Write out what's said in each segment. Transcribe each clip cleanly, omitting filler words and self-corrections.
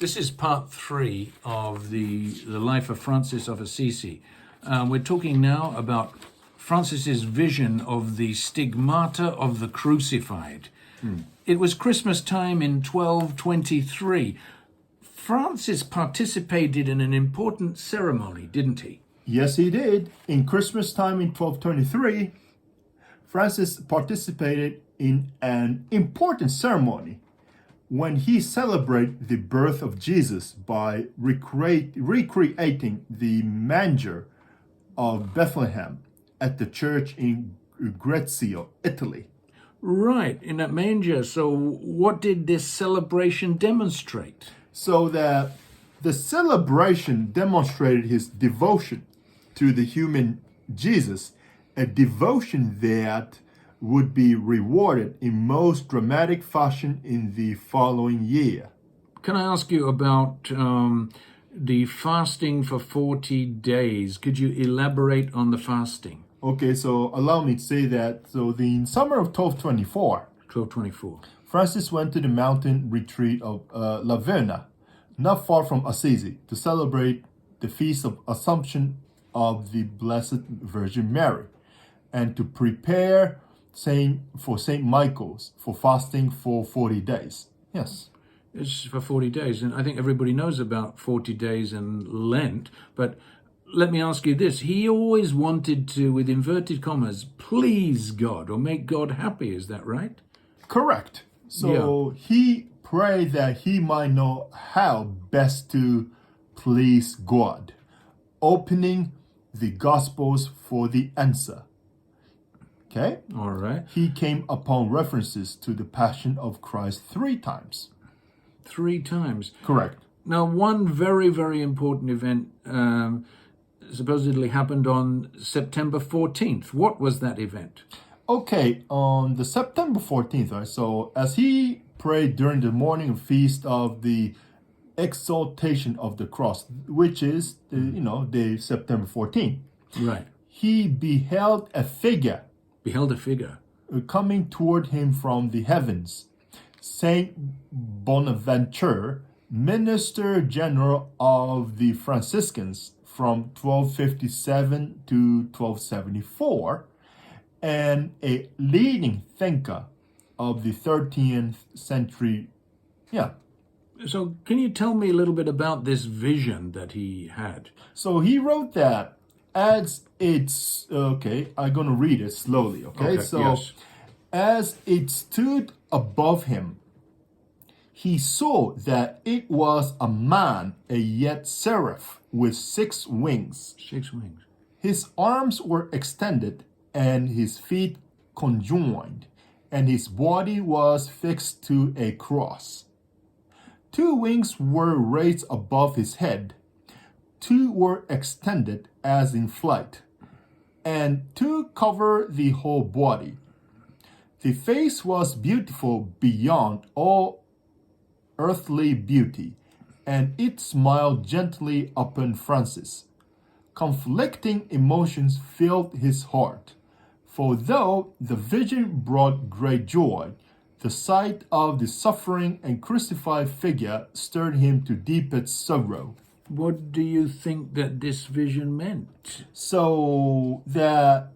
This is part 3 of the life of Francis of Assisi. We're talking now about Francis's vision of the stigmata of the crucified. It was Christmas time in 1223. Francis participated in an important ceremony, didn't he? Yes, he did. In Christmas time in 1223, Francis participated in an important ceremony when he celebrated the birth of Jesus by recreating the manger of Bethlehem at the church in Grezio, Italy. Right, in that manger. So what did this celebration demonstrate? So that the celebration demonstrated his devotion to the human Jesus, a devotion that would be rewarded in most dramatic fashion in the following year. Can I ask you about the fasting for 40 days? Could you elaborate on the fasting? Okay, so allow me to say that. So in summer of 1224. Francis went to the mountain retreat of La Verna, not far from Assisi, to celebrate the feast of Assumption of the Blessed Virgin Mary, and to prepare for Saint Michael's for fasting for 40 days. Yes. It's for 40 days, and I think everybody knows about 40 days and Lent, but let me ask you this. He always wanted to, with inverted commas, please God or make God happy. Is that right? Correct. So he prayed that he might know how best to please God, opening the Gospels for the answer. Okay? All right. He came upon references to the Passion of Christ 3 times. 3 times. Correct. Now, one very, very important event supposedly happened on September 14th. What was that event? Okay, on the September 14th, right? So as he prayed during the morning feast of the Exaltation of the Cross, which is the September 14th. Right. He beheld a figure coming toward him from the heavens. Saint Bonaventure, Minister General of the Franciscans from 1257 to 1274, and a leading thinker of the 13th century. Yeah. So can you tell me a little bit about this vision that he had? So he wrote that as it's, okay, I'm going to read it slowly, okay? Yes. As it stood above him, he saw that it was a man, a yet seraph, with 6 wings. 6 wings. His arms were extended, and his feet conjoined, and his body was fixed to a cross. 2 wings were raised above his head, 2 were extended as in flight, and 2 covered the whole body. The face was beautiful beyond all earthly beauty, and it smiled gently upon Francis. Conflicting emotions filled his heart, for though the vision brought great joy, the sight of the suffering and crucified figure stirred him to deepest sorrow. What do you think that this vision meant? So the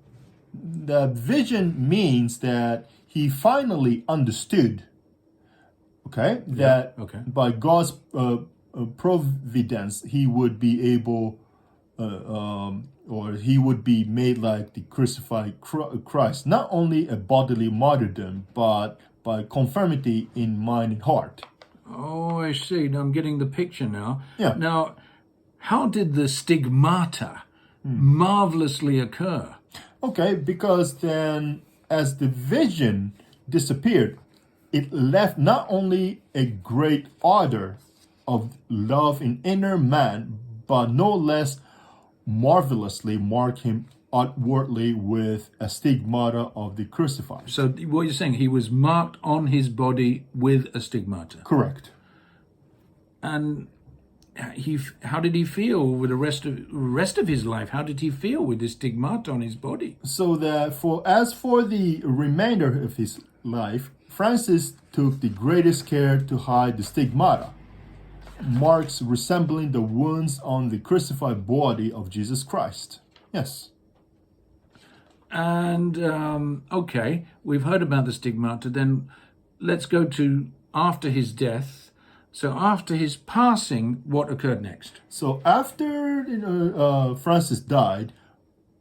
vision means that he finally understood, that by God's providence, he would be able, or he would be made like the crucified Christ, not only a bodily martyrdom, but by conformity in mind and heart. Oh, I see. Now I'm getting the picture now. Yeah. Now, how did the stigmata marvelously occur? Okay, because then as the vision disappeared, it left not only a great ardor of love in inner man, but no less marvelously marked him outwardly with a stigmata of the crucified. So what you're saying, he was marked on his body with a stigmata. Correct. And how did he feel with the rest of his life? How did he feel with the stigmata on his body? So that as for the remainder of his life, Francis took the greatest care to hide the stigmata. marks resembling the wounds on the crucified body of Jesus Christ. Yes. And okay, we've heard about the stigmata. Then let's go to after his death. So after his passing, what occurred next? So after Francis died,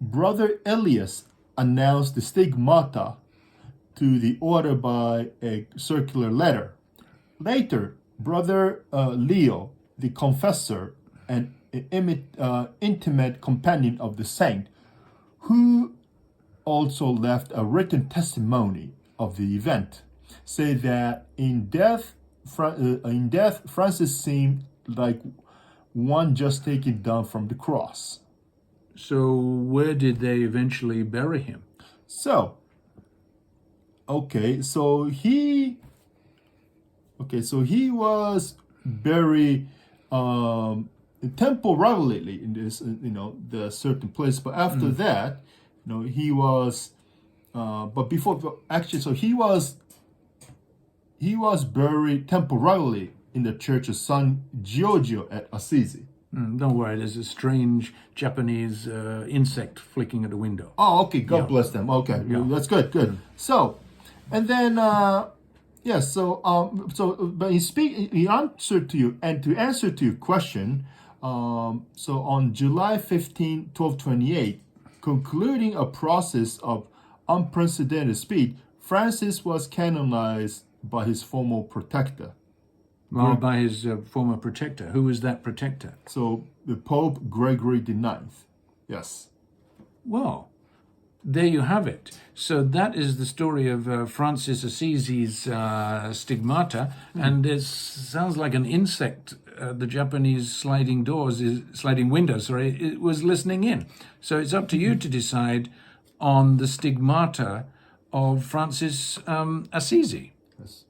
Brother Elias announced the stigmata to the order by a circular letter. Later, Brother Leo, the confessor and intimate companion of the saint, who also left a written testimony of the event, say that in death, Francis seemed like one just taken down from the cross. So where did they eventually bury him? So he was buried temporarily in this the certain place, but after that, he was but before actually, so he was buried temporarily in the church of San Giorgio at Assisi. Don't worry, there's a strange Japanese insect flicking at the window. Oh, okay. God bless them. Okay, that's good. Good. So, and then but in answer to you and to answer to your question, so on July 15, 1228, concluding a process of unprecedented speed, Francis was canonized by his former protector. Well, by his former protector. Who was that protector? So the Pope Gregory IX. Yes. Well, there you have it. So that is the story of Francis Assisi's stigmata, and it sounds like an insect. The Japanese sliding windows. It was listening in. So it's up to you to decide on the stigmata of Francis Assisi. Yes.